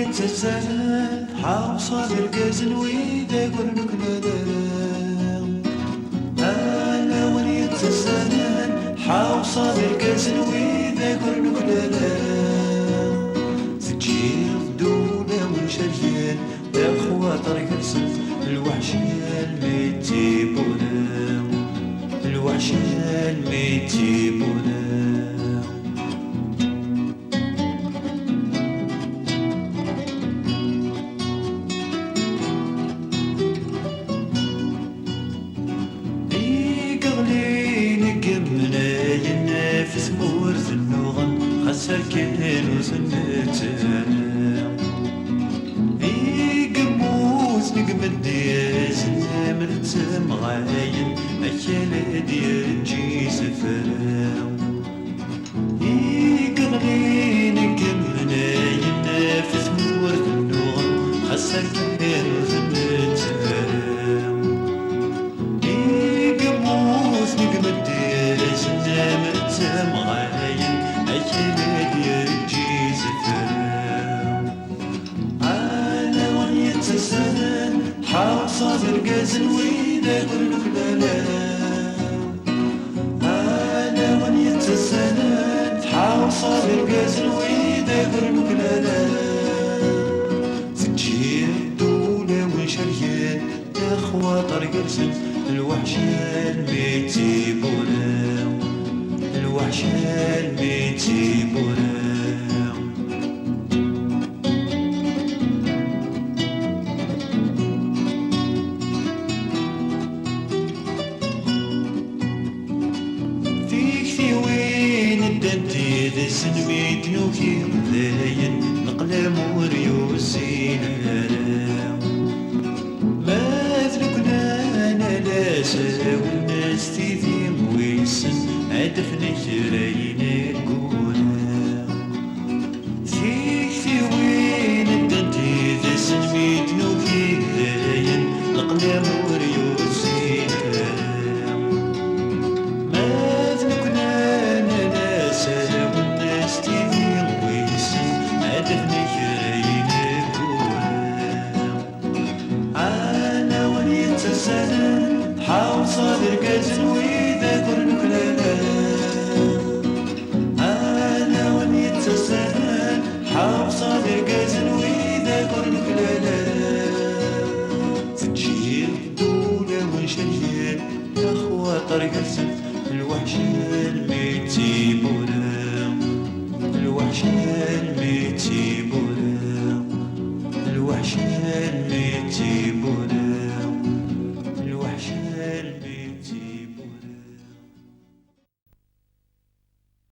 يتزاد حاوصة القزن وإذا قرنك ندام أنا ونيتزاد حاوصة القزن وإذا قرنك ندام تجيب دولة ونشريان يا خواطر قرصت الوحشية الميتيبونا الوحشية الميتيبونا في مورث النغم خسر كان وسنتنا يقموز نقمد دياز مرتم غاين أكل ديال جي سفراو يقغلي نقمنا ينافس مورث النغم خسر كان وسنتنا يقموز نقمد دياز مرتم غاين أكل ديال جي سفراو أنا ونيتسنن حاوصة القزن وإذا قرنك للاو أنا ونيتسنن حاوصة القزن وإذا قرنك للاو تجيب دولة وشريان يا خواطر قرصن الوحشة الميتيبونا الوحشة الميتيبونا فيك في وين الدنتي ذا سنميت نوكي ذاين نقلم وريوسين ما ذلكنا أنا لا ساوي الناس تيذيم ويسن عدفني كراين القولا فيك في وين الدنتي ذا سنميت نوكي ذاين نقلم وريوسين ما ذلكنا أنا لا ساوي الناس تيذيم ويسن عدفني كراين القولا أنا ونيتسنن حاوصة القزن وإذا قرنك للاو أنا ونيتسنن حاوصة القزن وإذا قرنك للاو تجيب دولة ونشريان يا خواطر قرصن